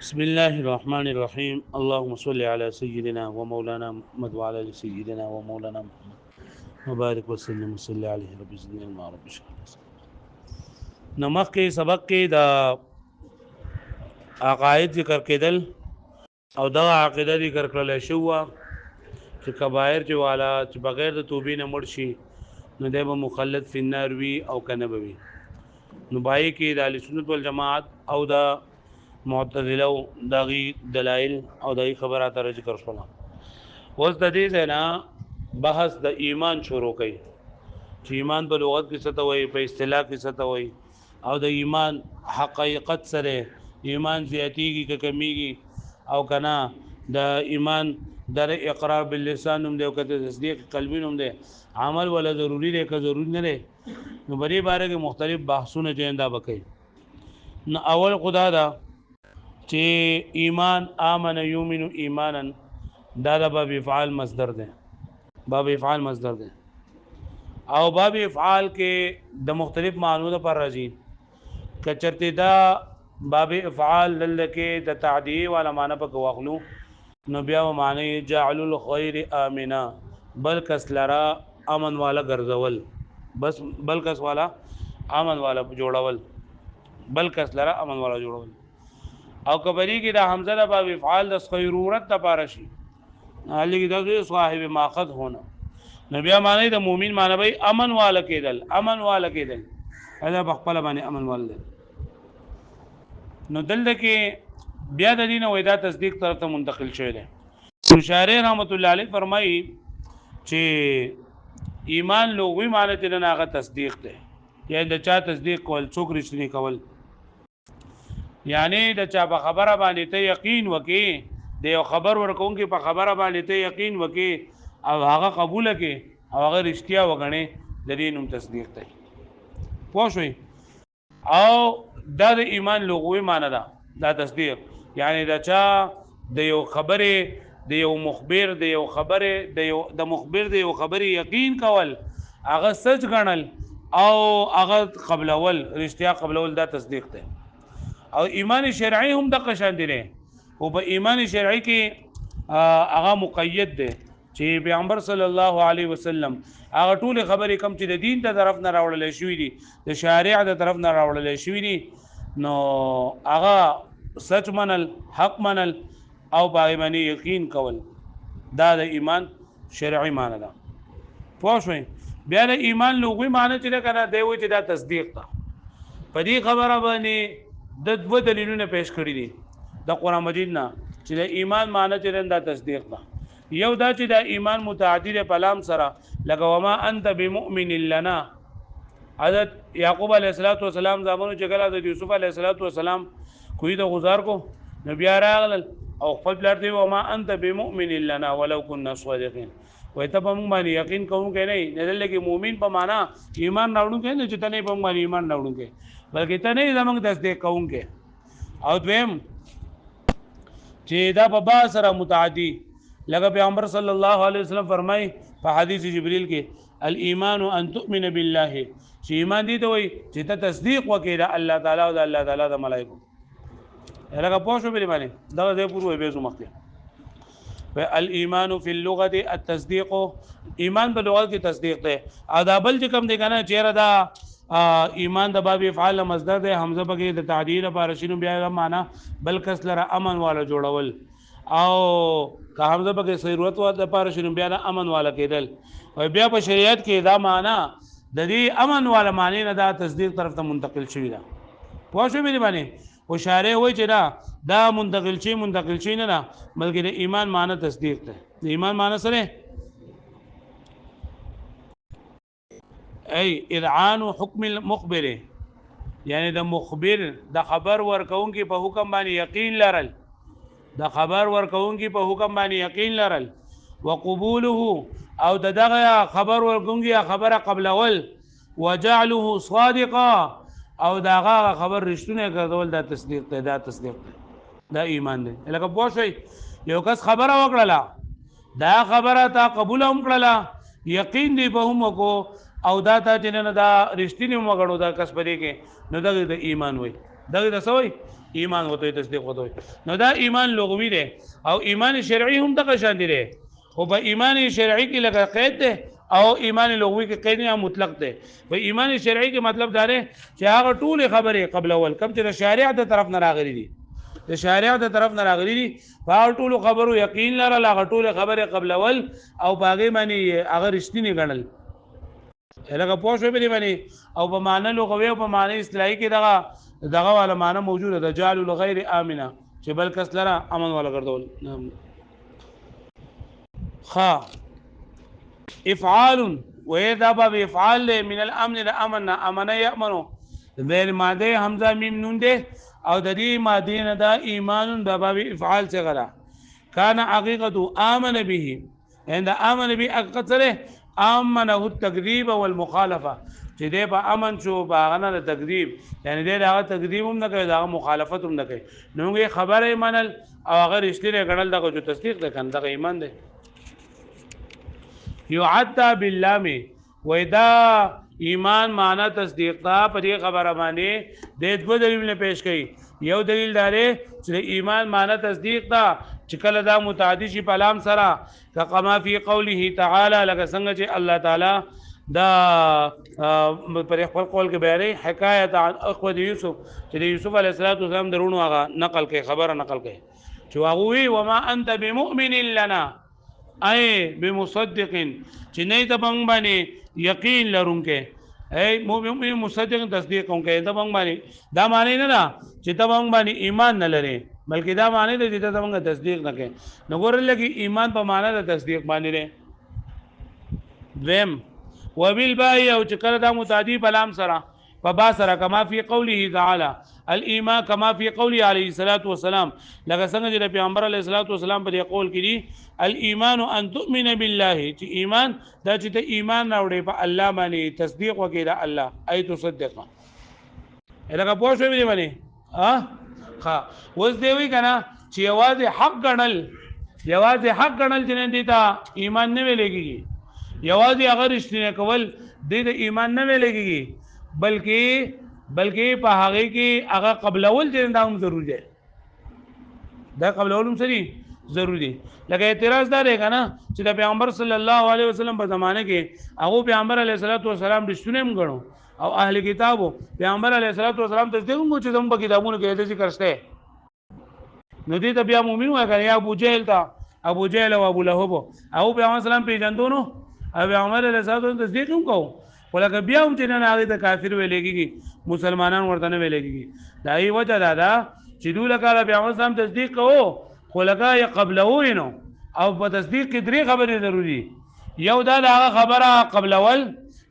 بسم الله الرحمن الرحيم اللهم صل على سيدنا ومولانا محمد وعلى ال سيدنا ومولانا محمد وبارك وسلم وصل عليه رب زدنا ما رب اشرح لي صدري. نمخ کې سبق کې د عقاید ذکر کېدل او دا عقیده ذکر کړل شو چې کبایر چې والا چې بغیر د توبې نه مړ شي نو دی به مخلد فی النار وي او کنه به وي. نو بای کې د اهل سنت والجماعت او د معتزله دغه دلایل او دغه خبره تر ذکر شول. اوس د دې نه بحث د ایمان شروع کړي چې ایمان په لغت کې څه ته وایي، په اصطلاح کې څه ته وایي، او د ایمان حقیقت سره ایمان زیاتیږي که کمیږي، او کنه د ایمان در اقرار باللسان هم دی او کته تصدیق قلبی هم دی، عمل ولا ضروری دی که ضروری نه دی. نو بری باره کې مختلف بحثونه جندا بکې. نو اول خدا دا چې ایمان آمن یومن ایمانا دا د باب افعال مصدر دی، باب افعال مصدر دی، او باب افعال کې د مختلف معنو لپاره راځي. کچرته دا باب افعال لکه د تعدیه ولا معنی په واخلو نو بیا معنی جعل الخير امنا بل کس لرا امن والا ګرځول، بس بل کس والا امن والا جوړول، بل کس لرا امن والا جوړول. او کبری کې د حمزه د باب افعال د ضرورت لپاره شي علي کې د صاحب ماخذ ہونا. نو بیا معنی د مؤمن معنی به امن والا کېدل، امن والا کېدل دا بخپل باندې امن والا. نو دلته کې بیا د دین او دا تصدیق طرف ته منتقل شوی دی. شارح رحمت الله علیه فرمایي چې ایمان لغوي معنی ته نه هغه تصدیق دی، یعنی د چا تصدیق کول، څوک رښتینی کول، یعنی د چا په خبره باندې ته یقین وکې، د یو خبر ورکوونکي په خبره باندې ته یقین وکې او هغه قبول کړي او هغه رښتیا وګڼي، د دې نوم تصدیق دی. پوه شئ؟ او دا د ایمان لغوي معنی ده، دا تصدیق یعنی دا چا د یو خبره د یو مخبر د یو خبره د مخبر د یو خبره یقین کول، هغه سچ ګڼل او هغه قبلول، رښتیا قبلول، دا تصدیق دی. او ایمان شرعي هم د قشان دي نه، او په ایمان شرعي کې هغه مقید دی چې پیغمبر صلی الله علیه وسلم هغه ټول خبرې کم چې د دین ته طرف نه راوړل شوې دي، د شریعت د طرف نه راوړل شوې دي، نو هغه سچ منل، حق منل او په باندې یقین کول، دا د ایمان شرعي معنی ده. پوه شئ؟ بیا د ایمان لغوي معنی چې کنه دی و چې دا تصدیق ده. په دې خبره باندې د دوه دلیلونه پیش کړی دي د قران مجید نه چې د ایمان معنی چې دا تصدیق ده. یو دا چې د ایمان متعدی په لام سره لکه وما انت بمؤمن لنا، حضرت یعقوب علیه السلام زامنو چې کله د یوسف علیه السلام کوی د غزار کو نبی راغل او خپل پلار دی وما انت بمؤمن لنا ولو كنا صادقين، وای ته په موږ باندې یقین کوم کې نه دل کې مؤمن په معنا ایمان راوړو کې نه چې ته نه په موږ باندې ایمان راوړو کې بلکې ته نه زموږ تصدیق کوم کې. او دویم چې دا په با سره متعدی لکه پیغمبر صلی الله علیه وسلم فرمای په حدیث جبرئیل کې الایمان ان تؤمن بالله، چې ایمان دي ته وای چې ته تصدیق وکړې د الله تعالی او د الله تعالی د ملائکه. هغه پوه شو به باندې دا دې پوره به زو مخکې الایمان فی اللغه التصدیق، ایمان په لغت کې تصدیق ده. او دا بل چې کوم دی کنه چیرې دا ایمان د باب افعال مصدر ده، حمزه بګې د تعدیل لپاره شنو بیا معنا بل کس لره امن والا جوړول، او که حمزه بګې ضرورت و د لپاره شنو بیا د امن والا کېدل. او بیا په شریعت کې دا معنا د دې امن والا معنی نه دا تصدیق طرف ته منتقل شوی ده. پوه شو به باندې او شارع وای چې دا منتقل شي نه نه بلکې د ایمان معنی تصدیق ده. د ایمان معنی سره ای اذعان حکم المخبر، یعنی د مخبر د خبر ورکونکي په حکم باندې یقین لرل، د خبر ورکونکي په حکم باندې یقین لرل، وقبوله او دغه خبر ورکونکي خبره قبلول، وجعله صادقا او داغه خبر رښتونه ګرځول، دا تصدیق ده، دا تصدیق ده، دا ایمان دی. لکه پوه شئ یو کس خبره وکړه، دا خبره تا قبول هم کړله، یقین دی په هم کو او دا ته چې نه دا رښتینی وګړو دا کس پرې کې نو دغه د ایمان وای، دغه د سوې ایمان وته تصدیق وته نو دا ایمان لغوي دی او ایمان شرعي هم دغه شان دی خو په ایمان شرعي کې لګا قید دی او ایمان لغوي کې قید نه مطلق دی په ایمان شرعي کې مطلب دا دی چې هغه ټول خبره قبل اول کم چې شریعت د طرف نه راغلي دي د شریعت د طرف نه راغلي دي په ټول خبرو یقین لرل هغه ټول خبره قبل اول او باغې باندې هغه رښتینی ګڼل لکه پوه شو به باندې او په معنی لغوي او په معنی اصطلاحي کې دغه والا معنی موجوده ده جعل الغیر امنه چې بل کس لره امن والا ګرځول خا افعال واذا باب افعال من الامن الامن امن يامن ذل ماده حمزه میم نون ده او د دې ماده نه دا ایمان د باب افعال څخه را کان حقیقت امن به عند امن به اقصره امنه التکذیب والمخالفه چې دې په امن شو باغنه د تکذیب یعنی دې هغه تکذیب هم نه کوي دا مخالفت هم نه کوي نوغه خبره منل او هغه رښتینه غنل دغه جو تصدیق ده کنده ایمان ده یعد باللام ودا ایمان معنا تصدیق تا په دې خبره باندې د دوه دلیل پیش کړي یو دلیل داره چې ایمان معنا تصدیق تا چې کله دا متعدی شي په لام سره کما فی قوله تعالی لکه څنګه چې الله تعالی دا پر خپل قول کې بیانې حکایت عن اخوه یوسف چې یوسف علیه السلام درونو هغه نقل کوي خبره نقل کوي چې هغه وی وما انت بمؤمن لنا اي بمصدق چې نه ته بنګ باندې یقین لرونکې اي مؤمن مصدق تصدیق کوونکې ته بنګ باندې دا معنی نه ده چې ته بنګ باندې ایمان نه لري بلکې دا معنی ده چې ته بنګ تصدیق نه کوي نو ګورل کې ایمان په معنی د تصدیق باندې ده دویم وبالباء او چې کله دا متعدی بلام سره فبا سره کما فی قوله تعالی الايمان کما فی قوله علیه الصلاۃ والسلام لکه څنګه چې پیغمبر علیه الصلاۃ والسلام په قول کړي الايمان ان تؤمن بالله چې ایمان دا چې ته ایمان راوړې په الله باندې تصدیق وکړې دا الله اي تصدق لکه پوه شو به باندې ها اوس دی وی کنه چې یوازې حق ګڼل چې نه دي ته ایمان نه ویلېږي یوازې هغه رښتینه کول د ایمان نه ویلېږي بلکې په هغه کې هغه قبل اول چې دا هم ضروري دی دا قبل اول هم سری ضروري دی لکه اعتراض دا دی کنه چې د پیغمبر صلی الله علیه وسلم په زمانه کې هغه پیغمبر علیه الصلاۃ والسلام رښتونه هم غنو او اهل کتابو پیغمبر علیه الصلاۃ والسلام ته دغه چې زموږ په کتابونو کې د ذکر شته نو دې ته بیا مؤمن وای کنه یا ابو جهل او ابو لهب او پیغمبر سلام پیژندونو او پیغمبر علیه الصلاۃ والسلام تصدیق هم کوو ولکه بیا هم چې نه هغه د کافر ویلېږي مسلمانان ورته نه ویلېږي دا ای وجه دا چې دوی کاله پیغمبر سلام تصدیق کوو خو لکه قبلوي نو او په تصدیق کې درې خبرې ضروري یو دا هغه خبره قبل اول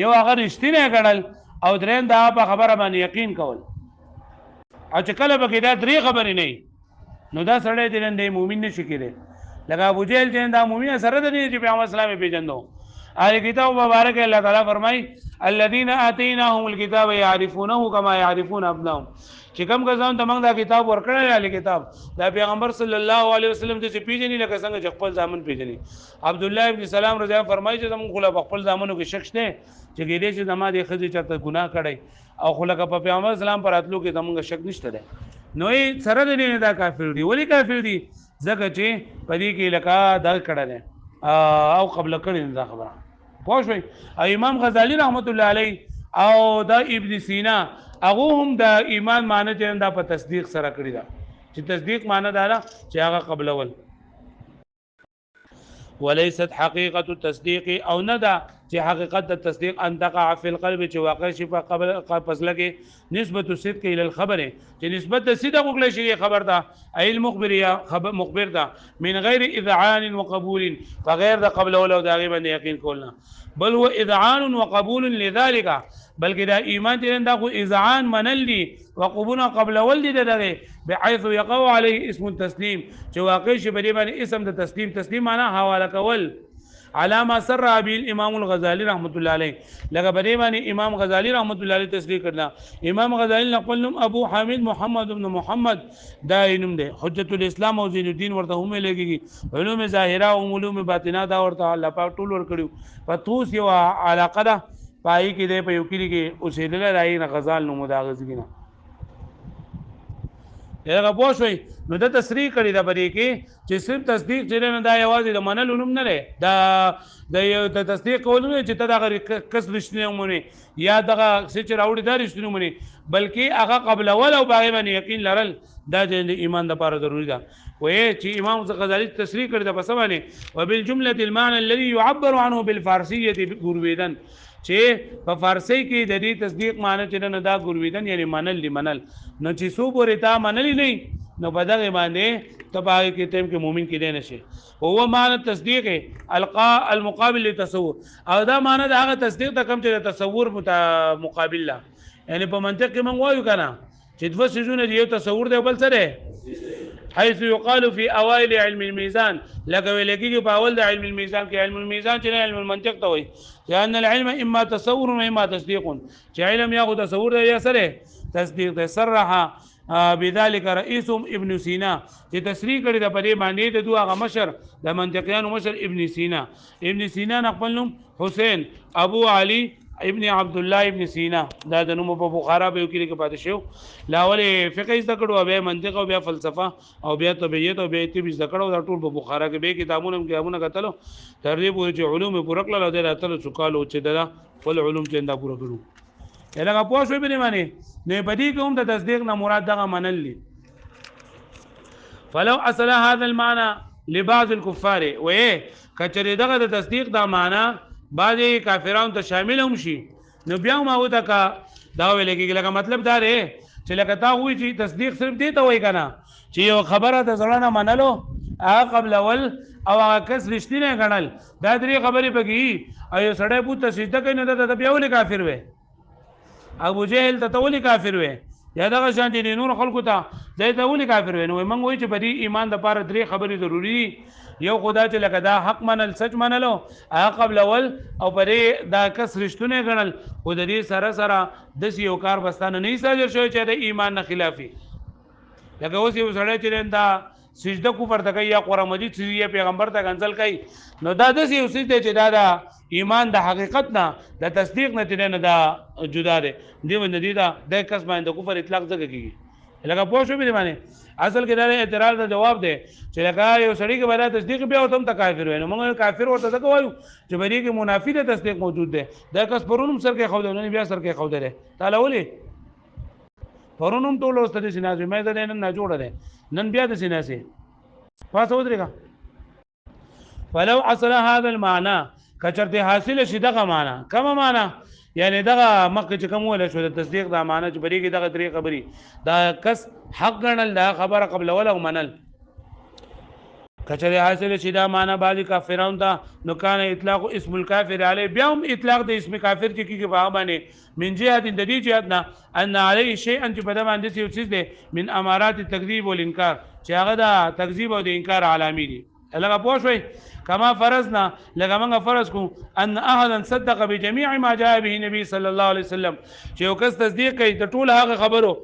یو هغه رښتینه ګڼل او درېم دا په خبره باندې یقین کول او چې کله به دا درې خبرې نه نو دا سړی د مؤمن نشي کېدی لکه ابو جهل چې دا مؤمن سره د دې چې پیغمبر اسلام پیژندو اهل کتاب مبارک الله تعالی فرمای الذين اتيناهم الكتاب يعرفونه كما يعرفون ابناهم چې کوم کسان ته موږ دا کتاب ورکړل اهل کتاب دا پیغمبر صلی الله علیه وسلم چې پیژني لکه څنګه چې خپل ځامن پیژني عبد الله ابن سلام رضی الله فرمایي چې موږ خپل خپل ځامنو کې شک شته چې ګیدې چې زما د خځې چرته ګناه کړی او خلک په پیغمبر اسلام پر اتلو کې زموږ شک نشته ده نو یې سره د دې دا کافر دي ولی کافر دي ځکه چې پدې کې لکه دا کړل او قبل کړي دا خبره پوه شئ امام غزالی رحمت الله علیه او دا ابن سینا هغه هم د ایمان معنی چې دا په تصدیق سره کړی دا چې تصدیق معنی دا چې هغه قبل اول وليست حقيقه التصديق او ندا چې حقیقت د تصدیق ان تقع فی القلب چې واقع شي په قبل فصله کې نسبت الصدق الى الخبر چې نسبت د صدق وکړي شي خبر ده ای المخبر یا خبر مخبر ده من غیر اذعان وقبول فغیر د قبل اول او د غیب نه یقین کولنا بل هو اذعان وقبول لذلك بلکې دا ایمان چې دا خو اذعان منل دي وقبول قبل ولد ده بحيث يقع عليه اسم التسليم چې واقع شي په دې باندې اسم د تسلیم معنا حواله کول علامه سر ابي الامام الغزالي رحمت الله عليه لکه په دې باندې امام غزالی رحمت الله علیه تصریح کړل امام غزالی نقل نوم ابو حامد محمد بن محمد دا نوم دی حجت الاسلام او زین الدین ورته هم لګي علوم ظاهره او علوم باطنه دا ورته الله پاک ټول ور کړو فتوس یو علاقه ده پای کې د په یو کې اوسېدل راي نه غزال نو مداغز کینا هغه پوه شوي نو د تصریح کړي د بری کې چې صرف تصدیق چې نه دا یوازې د منلو نوم نه دی د یو د تصدیق کول نه چې ته دغه کس رښتینی ومنې یا دغه څه چې راوړي دا رښتینی ومنې بلکې هغه قبلول او په هغې باندې یقین لرل دا د ایمان دپاره ضروري ده وایي چې امام غزالي تصریح کړي ده په څه باندې وبالجملة المعنى الذي يعبر عنه بالفارسیة ګرویدن چې په فارسی کې د دې تصدیق معنی چې نه دا ګرویدن یعنی منل دی منل نو چې څو پورې تا منلی نه نو په دغه باندې ته په هغې کې ټیم کې مؤمن کېدی نه شي هو معنی تصدیق القاء المقابل لتصور او دا معنی د هغه تصدیق ته کوم چې د تصور مقابل له یعنی په منطق کې موږ وایو که نه چې دوه څیزونه دي یو تصور دی او بل څه دی حيث يقال في اوائل علم الميزان لکه ویل کېږي په اول د علم الميزان کې علم الميزان چې نه علم المنطق ته وایي لأن العلم اما تصور واما تصديق چې علم یا خو تصور دی یا سره تصدیق دی صرح بذلك رئيسهم ابن سینا چې تصریح کړي د په دې باندې د دوه هغه مشر د منطقیانو مشر ابن سینا ابن سینا خپل نوم حسین ابو علي ابن عبد الله ابن سینا دا د نوم په بخارا به کې کې پاتې شو لاول فقه زده کړو بیا منطق او بیا فلسفه او بیا طبيعت او بیا طب زده کړو دا ټول په بخارا کې به کتابونه کتلو تر دې پورې چې علوم پوره کړل او د راتلو څوکالو چې دا ټول علوم چې دا پوره کړو هغه پوه شوې به معنی نه پدې کوم د تصدیق نه مراد دغه منل فلو اصل هذا المعنى لبعض الكفار وې کچره دغه د تصدیق دا معنی بعضی کافرانو ته شامل هم شي نو بیا ما وته کا دا ویل کېږي لکه مطلب دا دی چې لکه تا وایي چې تصدیق صرف دې ته وایي که نه چې یو خبره د زړه نه منلو هغه قبلول او هغه کس رښتینی ګڼل دا درې خبرې پکې او یو سړی بوت ته سجده کوي نو ته بیا ولې کافر وی ابو جهل ته ولې کافر وی یا دغه شان دي نور خلکو ته دی ته ولې کافر وی نو موږ وایو چې په دې ایمان دپاره درې خبرې ضروري دي یو خدا چې لکه دا حق منل سچ منلو هغه قبلول او پرې دا کس رښتونی ګڼل خو د دې سره سره داسې یو کار بستانه نه صادر شوی چې د ایمان نه خلافي لکه اوس یو سړی چې دا سجده کفر ته کوي یا قرآن مجید یا پیغمبر ته کنسل کوي نو دا داسې یو څیز دی چې دا د ایمان د حقیقت نه د تصدیق نه نه دا جدا دی دې باندې دی دا د کس باندې د کفر اطلاق ځکه کېږي لکه پوه شو به معنی اصل کې دا اعتراض دا جواب دی چې لکه یو سړی کې باید تصدیق بیا ورته ته کافر وي نو موږ کافر ورته ځکه وایو چې بری کې منافی د تصدیق موجود دی دا کس پرونم سر کې خو دی بیا سر کې خو دی تعالی ولي پرونم ټول واست دي سیناسي مې دا نن نه جوړه ده نن بیا د سیناسي پاسه ودرېګا فلو اصل هذا المعنى کچرته حاصل شي دغه معنی کوم معنی یعنی دغه مکه چې کوم ولا شو د تصدیق دا معنی چې بری کې دغه طریقه خبري دا کس حق ګڼل دا خبره قبل ولا منل کچره حاصل شي دا معنی بعضی کافرانو ته نو کان اطلاق اسم الکافر علی بیا هم اطلاق د اسم کافر چې کیږي په باندې من جهه د دې جهت نه ان علی شیء ان چې په باندې یو څه دی من امارات التکذیب والانکار چې هغه دا تکذیب او د انکار علامې دي لکه پوه شوي کما فرضنا لکه موږ فرض کو ان احدا صدق بجميع ما جاء به نبی صلی الله علیه وسلم چې یو کس تصدیق کوي د ټول هغه خبرو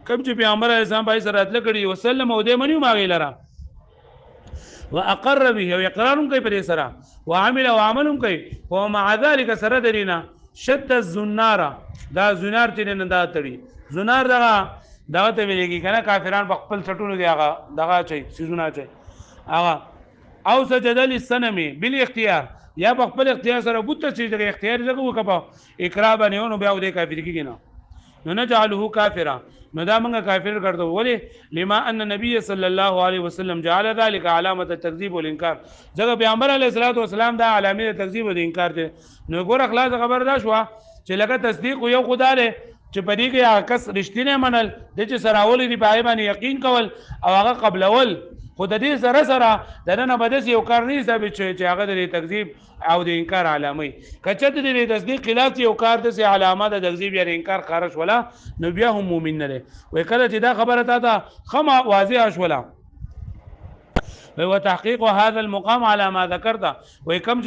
کوم چې پیغمبر اسلام پای سره اتل کړي وسلم او دې منیو ماغی لرا واقر به او اقرارم کوي پر سره وعمل او عملم کوي ومع ذلك سره درینا شد الزنار دا زنار چې نه دا تړي زنار دغه ته ویلږي کنه کافران په خپل ټټونو دی هغه دغه چي سيزونه چي هغه او سجد للسنم بالاختيار یا په خپل اختیار سره بوت چې د اختیار زګه وکړه اقرا باندې نو بیا د کافر کېږي نو نجعله کافرا نو دا موږ کافر کړو ولی لما ان نبی صلی الله علیه وسلم جعل ذلك علامه التکذیب والانکار ځکه پیغمبر علیه الصلاۃ والسلام دا علامه تکذیب او انکار دي نو ګور اخلاص خبر دا شو چې لکه تصدیق یو خدای له چې پدې کې کس رښتینه منل د چې سراول دی پای باندې یقین کول او هغه قبلول خود دې سره سره د نن بدس یو کار نه ثابت شي چې هغه د تکذیب او د انکار علامه کچته د تصدیق خلاف یو کار د علامه د تکذیب یا انکار خارج ولا نو بیا هم مؤمن نه وي کله چې دا خبره تا خمه واضحه شولا هو تحقيق هذا المقام على ما ذكرت وكم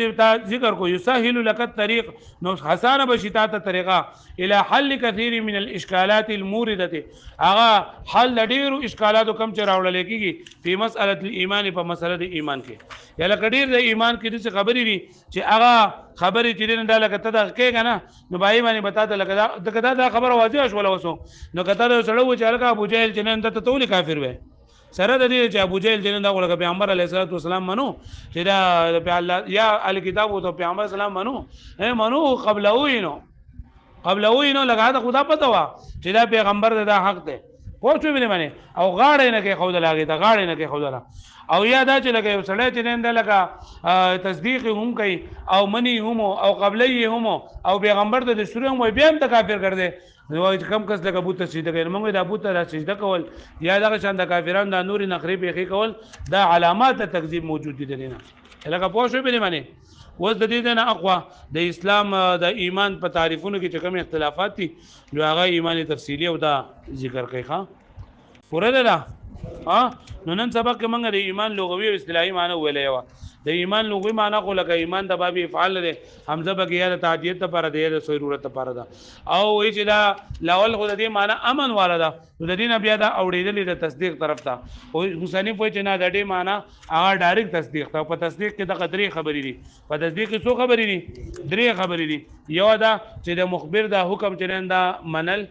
ذكر کو يسهل لك الطريق نو حسانه بشتا طریقه الى حل كثير من الاشكالات المورده اغا حل ډیرو اشکالات کم چراوړل کیږي په مساله الايمان په مساله د ایمان کې یا لکه ډیر د ایمان کې د خبرې دي چې اغا خبرې چې نه لکه ته د کې کنه نو بای باندې بتاته لکه دا خبره واضح شول وسو نو کته سره و چې هغه ابو جهل چې نه ته تول کافر وې سره د دې چې ابو جهل جن دا ولګ پیغمبر علیه الصلاه والسلام منو چې دا په الله یا ال کتاب او پیغمبر اسلام منو منو قبل وینو لګا دا خدا پته وا چې دا پیغمبر دا حق دی پوه شو باندې او غاړه نه کې خود لاګي دا غاړه نه کې خود لا او یا دا چې لګي سړی چې نه لګا تصدیق هم کوي او منی هم او قبلی هم او پیغمبر د دستور هم بیا هم کافر کړ دې نو کم کس لکه بوت سجده کوي موږ د بوت را سجده کول یا دغه شان د کافرانو د نور نخري به کول دا علامات تکذیب موجود دي دنه لکه پوه شو به معنی وز د دې نه اقوا د اسلام د ایمان په تعریفونو کې چې کوم اختلافات دي نو هغه ایمان تفصیلی او دا ذکر کوي ښا پوره ده نو نن سبق کې موږ د ایمان لغوي او اصطلاحي معنی ویلې و د ایمان لغوي معنی خو لکه ایمان د باب افعال ده حمزه بګی یا د تعدیت لپاره ده د ضرورت لپاره ده او وی چې دا لاول خو د دې معنی امن والا ده د دې نه بیا دا اوریدلې د تصدیق طرف ته او حسینی په چې نه د دې معنی هغه ډایرکټ تصدیق ته په تصدیق کې د قدرې خبرې دي په تصدیق کې څو خبرې دي درې خبرې دي یو دا چې د مخبر دا حکم چې دا منل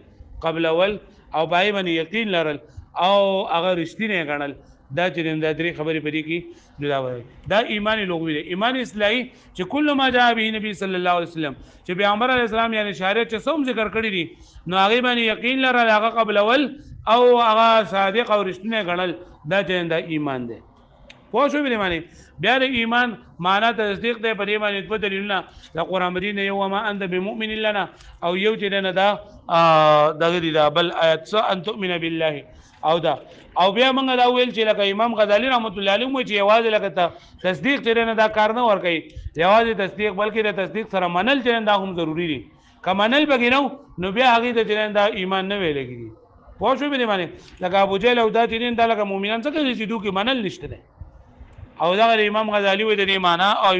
قبل اول او پای باندې یقین لرل او هغه رښتینه غنل دا چې د درې خبرې پرې کې جدا وایي دا ایمان لغوي دی ایمان اصطلاحي چې کله ما جاء به نبی صلی الله علیه وسلم چې پیغمبر علیه السلام یعنی شریعت چې څوم ذکر کړی دي نو هغه باندې یقین لرل هغه قبل اول او هغه صادق او رښتینه غنل دا چې د ایمان دی پوه شو به معنی بیا د ایمان معنا تصدیق دی په دې باندې په دلیلونه د قران مجید یو ما انت بمؤمن لنا او یو چې نه دا دغه دی بل آیت ان تؤمن بالله او دا او بیا موږ دا ویل چې لکه امام غزالی رحمت الله علیه مو چې یوازې لکه تصدیق چې نه دا کار نه ور کوي یوازې تصدیق بلکې د تصدیق سره منل چې دا هم ضروری دي کمنل بګینو نو بیا هغه د چې دا ایمان نه ویل کیږي پوه شو به معنی لکه ابو جهل او دا چې دا لکه مؤمنان څخه چې دوی منل نشته ده او دا امام غزالی و د دې معنا او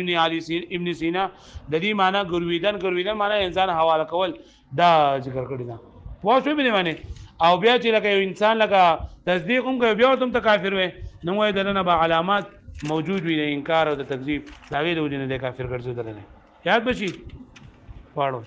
ابن سینا د دې معنا ګرویدن معنا انسان حواله کول دا ذکر کړی دا پوه شو به معنی او بیا چې لکه یو انسان لکه تصدیق هم کوي بیا تم ته کافر وي نو وای دلته به علامات موجود وي د انکار او د تکذیب دا وی د وجنه د کافر ګرځول نه یاد بشي پاړو